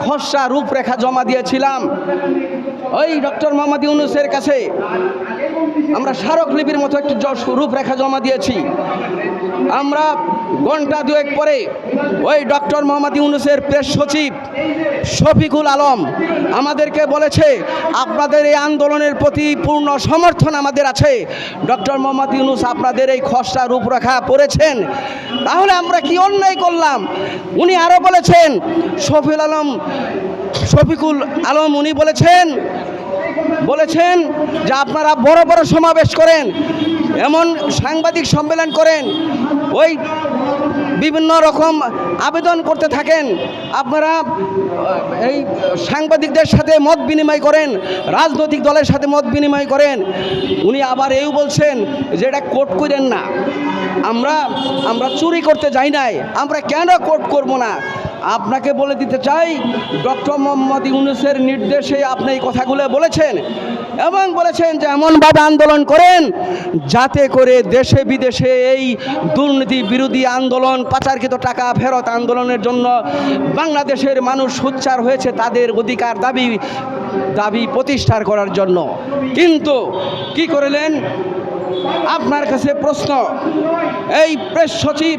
খসড়া রূপরেখা জমা দিয়েছিলাম ওই ডক্টর মোহাম্মদ ইউনূসের কাছে। আমরা স্মারকলিপির মতো একটি রূপরেখা জমা দিয়েছি। আমরা ঘন্টা দুয়েক পরে ওই ডক্টর মোহাম্মদ ইউনূসের প্রেস সচিব শফিকুল আলম আমাদেরকে বলেছে, আপনাদের এই আন্দোলনের প্রতি পূর্ণ সমর্থন আমাদের আছে। ডক্টর মোহাম্মদ ইউনূস আপনাদের এই খসড়া রূপরেখা পড়েছেন, তাহলে আমরা কি অন্যায় করলাম? উনি আরও বলেছেন, শফিকুল আলম উনি বলেছেন যে আপনারা বড় বড় সমাবেশ করেন, এমন সাংবাদিক সম্মেলন করেন, ওই বিভিন্ন রকম আবেদন করতে থাকেন, আপনারা এই সাংবাদিকদের সাথে মত বিনিময় করেন, রাজনৈতিক দলের সাথে মত বিনিময় করেন। উনি আবার এই বলছেন যে এটা কোর্ট করেন না, আমরা চুরি করতে যাই নাই, আমরা কেন কোর্ট করব না? আপনাকে বলে দিতে চাই, ডক্টর মোহাম্মদ ইউনূসের নির্দেশে আপনি এই কথাগুলো বলেছেন এবং বলেছেন যে এমনভাবে আন্দোলন করেন যাতে করে দেশে বিদেশে এই দুর্নীতি বিরোধী আন্দোলন, পাচারকৃত টাকা ফেরত আন্দোলনের জন্য বাংলাদেশের মানুষ সোচ্চার হয়েছে তাদের অধিকার দাবি প্রতিষ্ঠা করার জন্য। কিন্তু কি করলেন? আপনার কাছে প্রশ্ন, এই প্রেস সচিব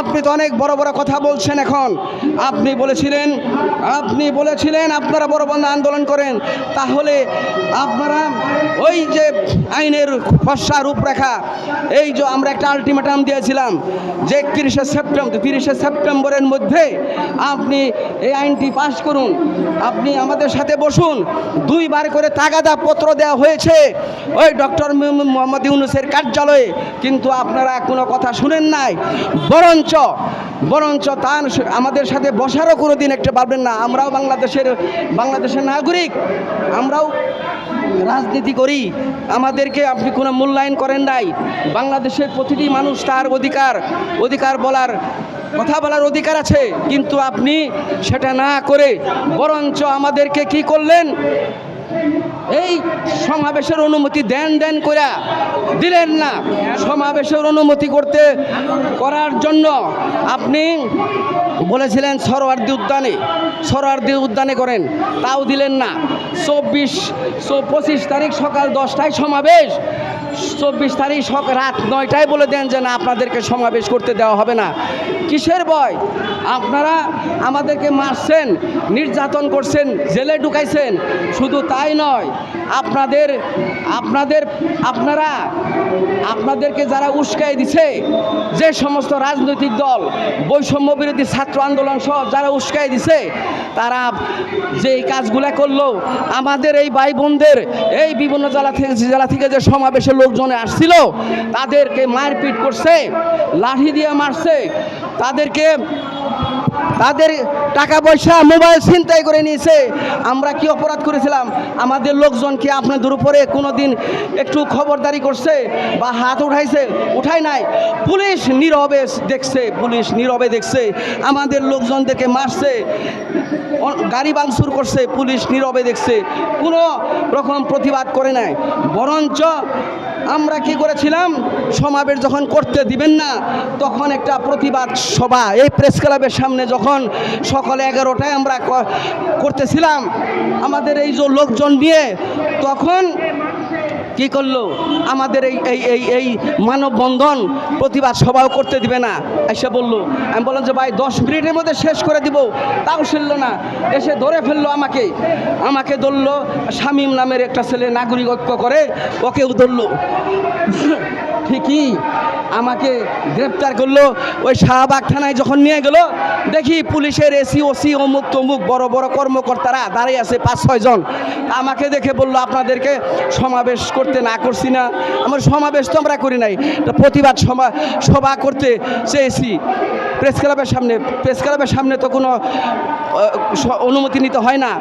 আপনি তো অনেক বড় বড় কথা বলছেন, এখন আপনি বলেছিলেন আপনারা বড় বড় আন্দোলন করেন, তাহলে আপনারা ওই যে আইনের খসড়া রূপরেখা, এই যে আমরা একটা আলটিমেটাম দিয়েছিলাম যে 30শে সেপ্টেম্বরের মধ্যে আপনি এই আইনটি পাশ করুন, আপনি আমাদের সাথে বসুন। 2 বার করে তাগাদা পত্র দেওয়া হয়েছে ওই ডক্টর মোহাম্মদ ইউনূসের কার্যালয়ে, কিন্তু আপনারা কোনো কথা শুনেন নাই। বরঞ্চ তার আমাদের সাথে বসারও কোনো দিন একটা পারবেন না। আমরাও বাংলাদেশের নাগরিক, আমরাও রাজনীতি করি, আমাদেরকে আপনি কোনো মূল্যায়ন করেন নাই। বাংলাদেশের প্রতিটি মানুষ তার অধিকার বলার, কথা বলার অধিকার আছে, কিন্তু আপনি সেটা না করে বরঞ্চ আমাদেরকে কি করলেন? এই সমাবেশের অনুমতি দেন করে দিলেন না। সমাবেশের অনুমতি করার জন্য আপনি বলেছিলেন সরোয়ার্দী উদ্যানে করেন, তাও দিলেন না। 25 তারিখ সকাল 10টায় সমাবেশ, 24 তারিখ রাত 9টায় বলে দেন যে না, আপনাদেরকে সমাবেশ করতে দেওয়া হবে না। কিসের ভয়? আপনারা আমাদেরকে মারছেন, নির্যাতন করছেন, জেলে ঢুকাইছেন। শুধু তাই নয়, আপনাদেরকে যারা উস্কাই দিছে, যে সমস্ত রাজনৈতিক দল, বৈষম্য বিরোধী ছাত্র আন্দোলন সহ যারা উস্কাই দিছে, তারা যে কাজগুলা করলো, আমাদের এই ভাই বোনদের এই বিভিন্ন জেলা থেকে যে সমাবেশের লোকজন আসছিল তাদেরকে মারপিট করছে, লাঠি দিয়ে মারছে, তাদের টাকা পয়সা মোবাইল ছিনতাই করে নিয়েছে। আমরা কি অপরাধ করেছিলাম? আমাদের লোকজন কি আপনাদের উপরে কোনো দিন একটু খবরদারি করছে বা হাত উঠায় নাই? পুলিশ নীরবে দেখছে, আমাদের লোকজনদেরকে মারছে, গাড়ি ভাঙচুর করছে, পুলিশ নীরবে দেখছে, কোনো রকম প্রতিবাদ করে নাই। বরঞ্চ আমরা কি করেছিলাম? সমাবেশ যখন করতে দিবেন না, তখন একটা প্রতিবাদ সভা এই প্রেস ক্লাবের সামনে যখন সকালে 11টায় আমরা করতেছিলাম আমাদের এই যে লোকজন নিয়ে, তখন কি করলো? আমাদের এই মানববন্ধন প্রতিবাদ সভাও করতে দিবে না এসে বলল। আমি বললাম যে ভাই 10 মিনিটের মধ্যে শেষ করে দিব, তাও শুনল না। এসে ধরে ফেললো আমাকে ধরলো। শামীম নামের একটা ছেলে নাগরিক ঐক্য করে, ওকেও ধরলো। ঠিকই আমাকে গ্রেপ্তার করলো। ওই শাহবাগ থানায় যখন নিয়ে গেল, দেখি পুলিশের এসি, ওসি, অমুক তমুক বড় বড় কর্মকর্তারা দাঁড়িয়ে আছে 5-6 জন। আমাকে দেখে বললো, আপনাদেরকে সমাবেশ করতে না করছি না? আমার সমাবেশ তো আমরা করি নাই, প্রতিবাদ সভা করতে চেয়েছি প্রেস ক্লাবের সামনে তো কোনো অনুমতি নিতে হয় না।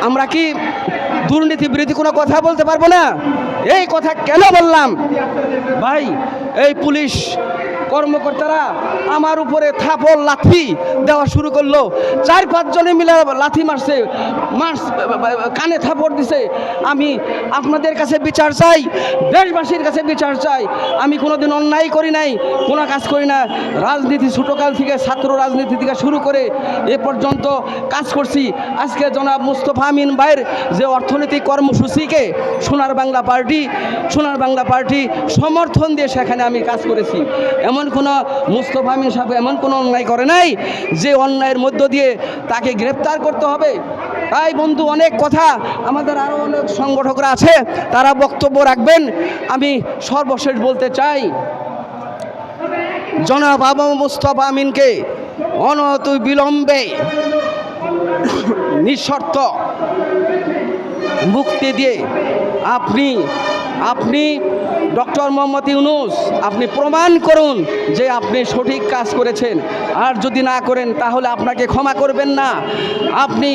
আমরা কি দুর্নীতি বিরোধী কোনো কথা বলতে পারবো না? এই কথা কেন বললাম ভাই? এই পুলিশ কর্মকর্তারা আমার উপরে থাপড় লাথি দেওয়া শুরু করলো। 4-5 জনে মিলে লাথি মারছে, কানে থাপড় দিছে। আমি আপনাদের কাছে বিচার চাই, দেশবাসীর কাছে বিচার চাই। আমি কোনোদিন অন্যায় করি নাই, কোনো কাজ করি না। রাজনীতি ছোটোকাল থেকে, ছাত্র রাজনীতি থেকে শুরু করে এ পর্যন্ত কাজ করছি। আজকে জনাব মুস্তফা আমিন ভাইয়ের যে অর্থনৈতিক কর্মসূচিকে সোনার বাংলা পার্টি সমর্থন দিয়ে সেখানে আমি কাজ করেছি। এমন কোনো মুস্তফা আমিন সাহেব এমন কোনো অন্যায় করে নাই যে অন্যায়ের মধ্য দিয়ে তাকে গ্রেপ্তার করতে হবে। তাই বন্ধু, অনেক কথা, আমাদের আরও অনেক সংগঠকরা আছে, তারা বক্তব্য রাখবেন। আমি সর্বশেষ বলতে চাই, জনাব আবু মুস্তফা আমিনকে অনতিবিলম্বে নিঃশর্ত মুক্তি দিয়ে আপনি ডক্টর মোহাম্মদ ইউনূস, আপনি প্রমাণ করুন যে আপনি সঠিক কাজ করেছেন। আর যদি না করেন তাহলে আপনাকে ক্ষমা করবেন না। আপনি